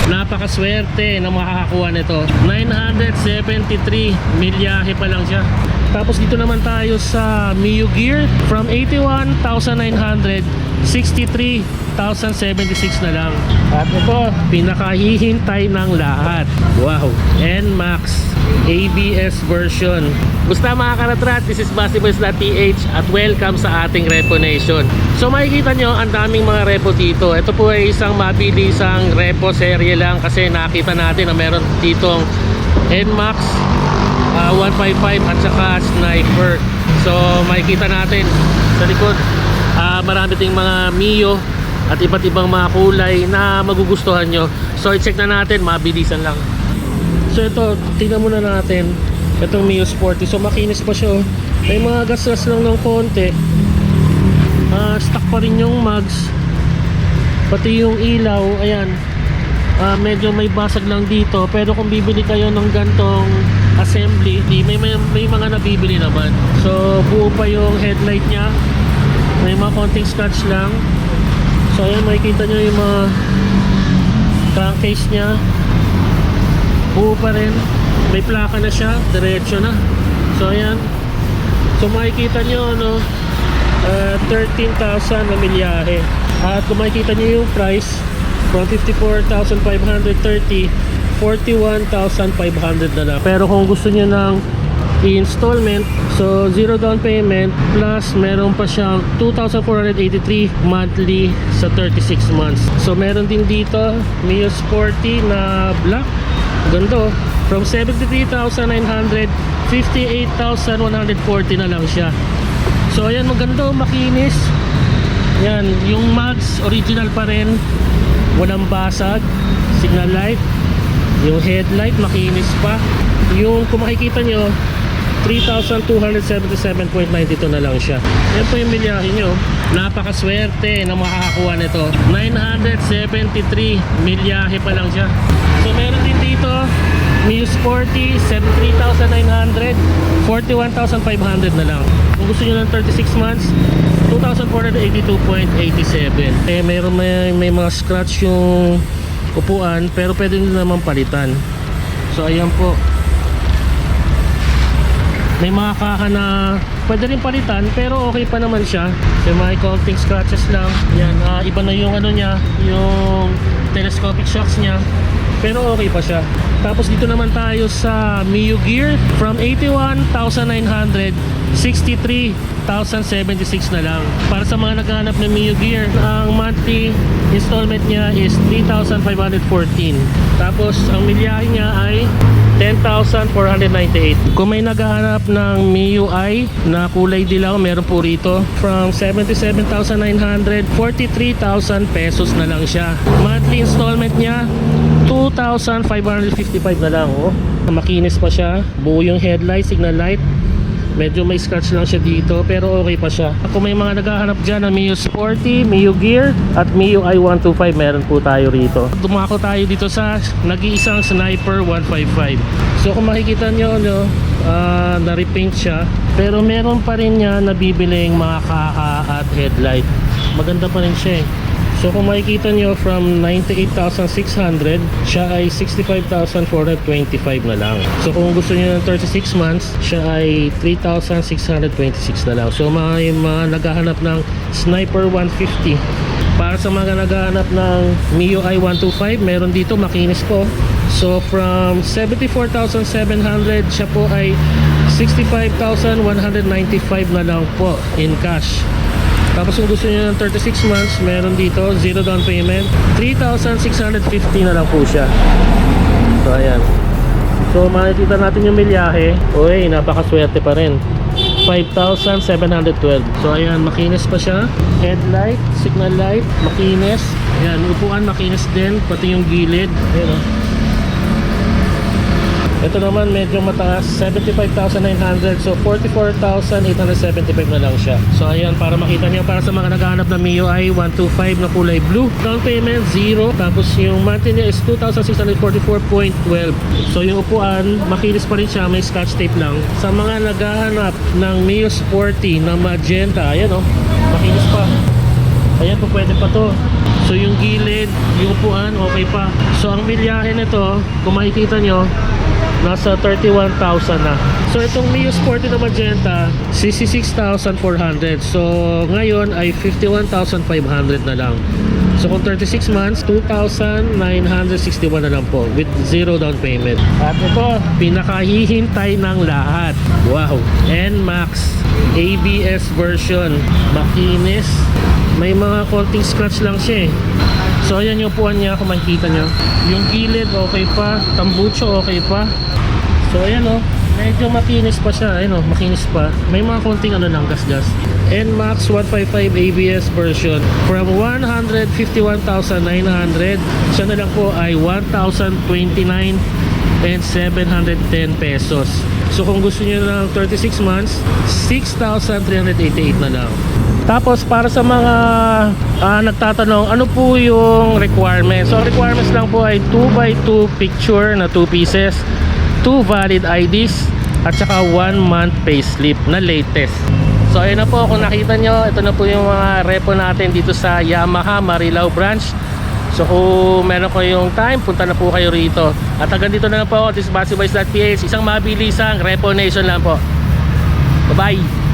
Napakaswerte na makakakuha nito. 973 milyahe pa lang siya. Tapos dito naman tayo sa Mio Gear. From 81,900, 63,076 na lang. At ito, pinakahihintay ng lahat. Wow, NMAX ABS version. Basta mga karatrat, this is BasketBoys.ph at welcome sa ating Repo Nation. So makikita nyo, ang daming mga repo dito. Ito po ay isang mabilisang repo serye lang kasi nakita natin na meron ditong NMAX 155 at saka Sniper. So makikita natin sa likod, marami ding mga Mio at iba't ibang mga kulay na magugustuhan nyo. So i-check na natin, mabilisan lang. So ito, tingnan muna natin itong Mio Sporty. So makinis pa siya, oh. May mga gas-gas lang ng konti. Stock pa rin yung mags, pati yung ilaw. Ayan, medyo may basag lang dito. Pero kung bibili kayo ng gantong assembly, may mga nabibili naman. So buo pa yung headlight nya, may mga konting scratch lang. So ayan, makikita nyo yung mga crankcase nya, buo pa rin. May plaka na siya, diretso na. So ayan, so makikita nyo, ano, 13,000 na milyahe. At kung makikita nyo yung price, from 54,530, 41,500 na lang. Pero kung gusto nyo ng installment, so 0 down payment plus meron pa siyang 2,483 monthly sa 36 months. So meron din dito Mio Sporty na black, ganda, from 73,900, 58,140 na lang siya. So ayan, maganda, makinis. Yan, yung mags original pa rin, walang basag, signal light, yung headlight makinis pa. Yung kung makikita nyo, 3,277.92 na lang siya. Yan po yung milyahe nyo. Napakaswerte na makakakuha nito. 973 milyahe pa lang siya. So meron din dito Mio Sporty, 73,900, 41,500 na lang. Kung gusto nyo ng 36 months, 2,482.87. Meron may mga scratch yung upuan, pero pwede nyo naman palitan. So ayan po, may mga kaka na pwede rin palitan, pero okay pa naman siya. So may konting scratches lang. Yan, iba na yung ano niya, yung telescopic shocks niya, pero okay pa siya. Tapos dito naman tayo sa Mio Gear. From 81,900, 63,076 na lang. Para sa mga naghahanap ng Mio Gear, ang monthly installment niya is 3,514. Tapos ang milyahe niya ay 10,498. Kung may naghahanap ng MIUI na kulay dilaw, meron po rito. From 77,900, 43,000 pesos na lang siya. Monthly installment niya 2,555 na lang, oh. Makinis pa siya, buo yung headlight, signal light. Medyo may scratch lang siya dito, pero okay pa siya. Kung may mga naghahanap dyan ng Mio Sporty, Mio Gear at MIUI 125, meron po tayo rito. Dumako tayo dito sa nag-iisang Sniper 155. So kung makikita nyo, no, na-repaint siya, pero meron pa rin niya nabibiling mga kaka at headlight. Maganda pa rin siya, eh. So kung makikita nyo, from 98,600, siya ay 65,425 na lang. So kung gusto nyo ng 36 months, siya ay 3,626 na lang. So mga naghahanap ng Sniper 150. Para sa mga naghahanap ng MIUI 125, meron dito, makinis po. So from 74,700, siya po ay 65,195 na lang po in cash. Tapos kung gusto niyo ng 36 months, meron dito 0 down payment, 3,650 na lang po siya. So ayan. So makikita natin yung milyahe. Uy, napakaswerte pa rin, 5,712. So ayan, makinis pa siya. Headlight, signal light, makinis. Ayan, upuan makinis din, pati yung gilid. Ayan, oh. Ito naman medyo mataas, 75,900. So 44,875 na lang siya. So ayan, para makita niyo, para sa mga naghahanap ng MIUI 125 na kulay blue, down payment 0. Tapos yung monthly niya is 2,644.12. So yung upuan, makinis pa rin siya, may scotch tape lang. Sa mga naghahanap ng Mio Sporty na magenta, ayan, oh, makinis pa. Ayan po, pwede pa to. So yung gilid, yung upuan, okay pa. So ang milyahe nito, kung makikita nyo, nasa 31,000 na. So itong Mio Sporty na magenta, 66,400. So ngayon ay 51,500 na lang. So kung 36 months, 2,961 na lang po with zero down payment. At ito, pinakahihintay ng lahat. Wow! NMAX ABS version. Makinis. May mga konting scratch lang siya eh. So ayan yung upuan niya kung makikita nyo. Yung gilid okay pa. Tambucho okay pa. So ayan o. Medyo makinis pa siya. Ayun o, makinis pa. May mga konting ano lang, gas-gas. NMAX 155 ABS version. From 151,900, siya na lang po ay 1,029 and 710 pesos. So kung gusto niyo ng 36 months, 6,388 na lang. Tapos para sa mga nagtatanong, ano po yung requirements? So requirements lang po ay 2x2 picture na 2 pieces, 2 valid IDs, at saka 1 month payslip na latest. So ayun na po, kung nakita nyo, ito na po yung mga repo natin dito sa Yamaha Marilao branch. So kung meron ko yung time, punta na po kayo rito. At hanggang dito na lang po, this is BaseBoys.ph. Isang mabilisang repo nation lang po. Bye bye.